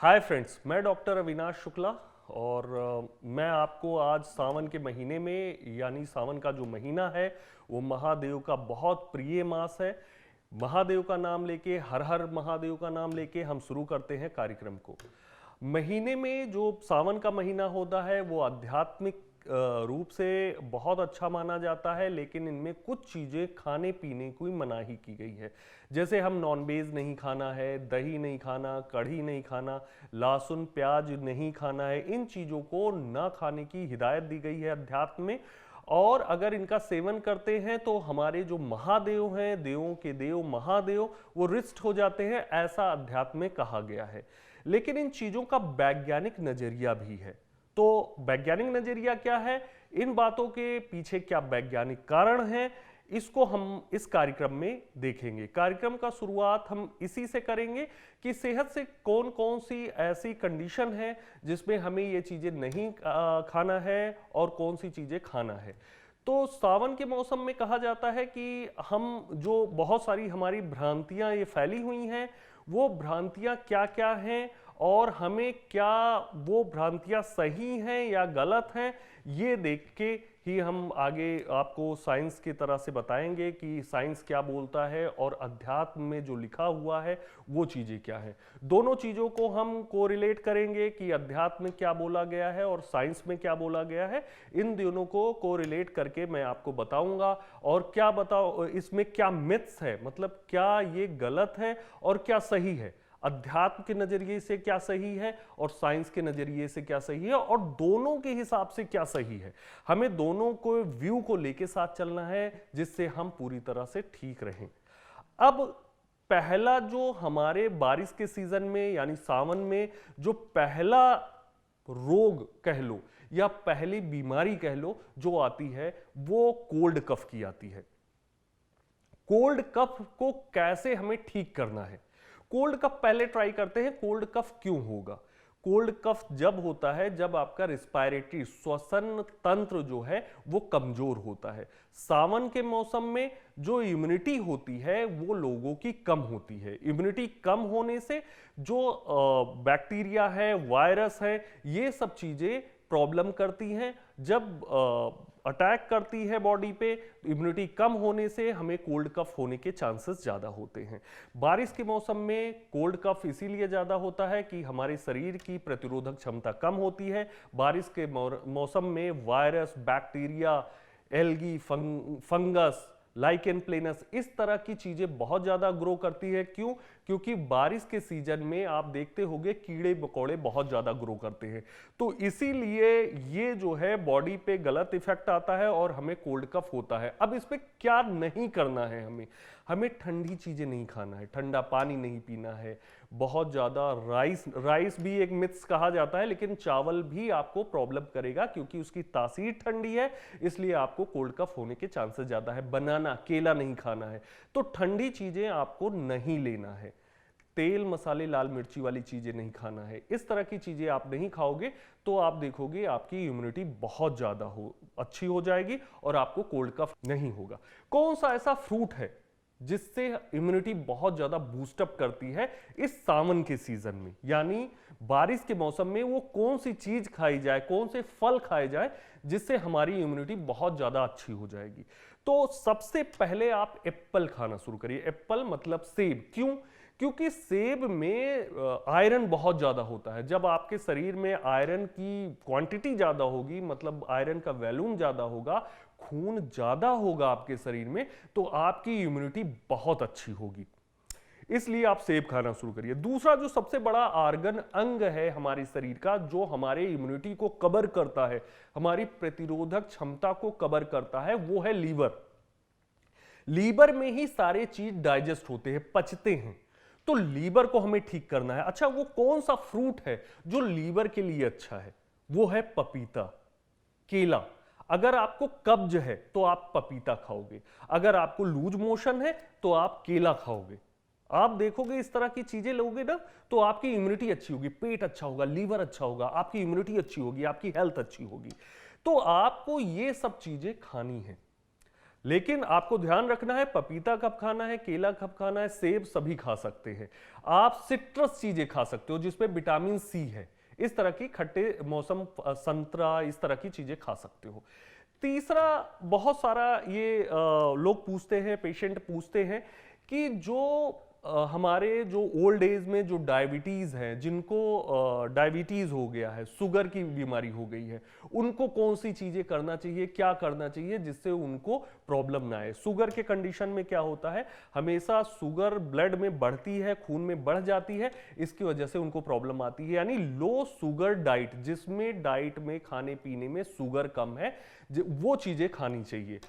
Hi friends, मैं doctor Avinash Shukla और मैं आपको आज सावन के महीने में यानी सावन का जो महीना है वो महादेव का बहुत प्रिय मास है। महादेव का नाम लेके, हर हर महादेव का नाम लेके हम शुरू करते हैं कार्यक्रम को। महीने में जो सावन का महीना होता है वो आध्यात्मिक रूप से बहुत अच्छा माना जाता है, लेकिन इनमें कुछ चीज़ें खाने पीने की मनाही की गई है। जैसे हम नॉनवेज नहीं खाना है, दही नहीं खाना, कढ़ी नहीं खाना, लहसुन प्याज नहीं खाना है। इन चीज़ों को ना खाने की हिदायत दी गई है अध्यात्म में। और अगर इनका सेवन करते हैं तो हमारे जो महादेव हैं, देवों के देव महादेव, वो रिष्ट हो जाते हैं, ऐसा अध्यात्म में कहा गया है। लेकिन इन चीज़ों का वैज्ञानिक नज़रिया भी है। तो वैज्ञानिक नज़रिया क्या है, इन बातों के पीछे क्या वैज्ञानिक कारण है, इसको हम इस कार्यक्रम में देखेंगे। कार्यक्रम का शुरुआत हम इसी से करेंगे कि सेहत से कौन कौन सी ऐसी कंडीशन है जिसमें हमें ये चीज़ें नहीं खाना है और कौन सी चीज़ें खाना है। तो सावन के मौसम में कहा जाता है कि हम जो बहुत सारी हमारी भ्रांतियां ये फैली हुई हैं, वो भ्रांतियां क्या क्या हैं और हमें क्या वो भ्रांतियां सही हैं या गलत हैं, ये देख के ही हम आगे आपको साइंस की तरह से बताएंगे कि साइंस क्या बोलता है और अध्यात्म में जो लिखा हुआ है वो चीज़ें क्या हैं। दोनों चीज़ों को हम कोरिलेट करेंगे कि अध्यात्म में क्या बोला गया है और साइंस में क्या बोला गया है। इन दोनों को कोरिलेट करके मैं आपको बताऊंगा और क्या बताओ इसमें क्या मिथ्स है, मतलब क्या ये गलत है और क्या सही है, अध्यात्म के नजरिए से क्या सही है और साइंस के नजरिए से क्या सही है और दोनों के हिसाब से क्या सही है। हमें दोनों को व्यू को लेके साथ चलना है जिससे हम पूरी तरह से ठीक रहें। अब पहला जो हमारे बारिश के सीजन में यानी सावन में जो पहला रोग कह लो या पहली बीमारी कह लो जो आती है वो कोल्ड कफ की आती है। कोल्ड कफ को कैसे हमें ठीक करना है, कोल्ड कफ पहले ट्राई करते हैं। कोल्ड कफ क्यों होगा? कोल्ड कफ जब होता है जब आपका रिस्पायरेटरी श्वसन तंत्र जो है वो कमजोर होता है। सावन के मौसम में जो इम्यूनिटी होती है वो लोगों की कम होती है। इम्यूनिटी कम होने से जो बैक्टीरिया है, वायरस है, ये सब चीजें प्रॉब्लम करती हैं। जब अटैक करती है बॉडी पे, इम्यूनिटी कम होने से हमें कोल्ड कफ होने के चांसेस ज़्यादा होते हैं। बारिश के मौसम में कोल्ड कफ इसीलिए ज़्यादा होता है कि हमारे शरीर की प्रतिरोधक क्षमता कम होती है। बारिश के मौसम में virus, bacteria, algae, fungus, lichen प्लेनस, इस तरह की चीजें बहुत ज्यादा ग्रो करती है। क्यों? क्योंकि बारिश के सीजन में आप देखते होंगे कीड़े मकोड़े बहुत ज्यादा ग्रो करते हैं। तो इसीलिए ये जो है बॉडी पे गलत इफेक्ट आता है और हमें कोल्ड कफ होता है। अब इस पे क्या नहीं करना है, हमें ठंडी चीजें नहीं खाना है, ठंडा पानी नहीं पीना है, बहुत ज़्यादा राइस भी एक मिथ्स कहा जाता है, लेकिन चावल भी आपको प्रॉब्लम करेगा क्योंकि उसकी तासीर ठंडी है, इसलिए आपको कोल्ड कफ होने के चांसेस ज़्यादा है। बनाना, केला नहीं खाना है। तो ठंडी चीज़ें आपको नहीं लेना है। तेल मसाले लाल मिर्ची वाली चीज़ें नहीं खाना है। इस तरह की चीज़ें आप नहीं खाओगे तो आप देखोगे आपकी इम्यूनिटी बहुत ज़्यादा अच्छी हो जाएगी और आपको कोल्ड कफ नहीं होगा। कौन सा ऐसा फ्रूट है जिससे इम्यूनिटी बहुत ज्यादा बूस्टअप करती है इस सावन के सीजन में, यानी बारिश के मौसम में? वो कौन सी चीज खाई जाए, कौन से फल खाए जाए जिससे हमारी इम्यूनिटी बहुत ज्यादा अच्छी हो जाएगी? तो सबसे पहले आप एप्पल खाना शुरू करिए। एप्पल मतलब सेब। क्यों? क्योंकि सेब में आयरन बहुत ज़्यादा होता है। जब आपके शरीर में आयरन की क्वांटिटी ज़्यादा होगी, मतलब आयरन का वॉल्यूम ज़्यादा होगा, खून ज़्यादा होगा आपके शरीर में, तो आपकी इम्यूनिटी बहुत अच्छी होगी। इसलिए आप सेब खाना शुरू करिए। दूसरा जो सबसे बड़ा आर्गन अंग है हमारे शरीर का, जो हमारे इम्यूनिटी को कवर करता है, हमारी प्रतिरोधक क्षमता को कवर करता है, वो है लीवर। लीवर में ही सारे चीज डाइजेस्ट होते हैं, पचते हैं। तो लीवर को हमें ठीक करना है। अच्छा, वो कौन सा फ्रूट है जो लीवर के लिए अच्छा है? वो है पपीता, केला। अगर आपको कब्ज है तो आप पपीता खाओगे, अगर आपको लूज मोशन है तो आप केला खाओगे। आप देखोगे इस तरह की चीजें लोगे ना तो आपकी इम्यूनिटी अच्छी होगी, पेट अच्छा होगा, लीवर अच्छा होगा, आपकी इम्यूनिटी अच्छी होगी, आपकी हेल्थ अच्छी होगी। तो आपको ये सब चीजें खानी है। लेकिन आपको ध्यान रखना है, पपीता कब खाना है, केला कब खाना है, सेब सभी खा सकते हैं। आप सिट्रस चीजें खा सकते हो जिसमें विटामिन सी है, इस तरह की खट्टे मौसम संतरा, इस तरह की चीजें खा सकते हो। तीसरा, बहुत सारा ये लोग पूछते हैं, पेशेंट पूछते हैं कि जो हमारे जो ओल्ड एज में जो डायबिटीज है, जिनको डायबिटीज हो गया है, शुगर की बीमारी हो गई है, उनको कौन सी चीजें करना चाहिए, क्या करना चाहिए जिससे उनको प्रॉब्लम ना आए। शुगर के कंडीशन में क्या होता है, हमेशा शुगर ब्लड में बढ़ती है, खून में बढ़ जाती है, इसकी वजह से उनको प्रॉब्लम आती है। यानी लो शुगर डाइट, जिसमें डाइट में खाने पीने में शुगर कम है, वो चीजें खानी चाहिए।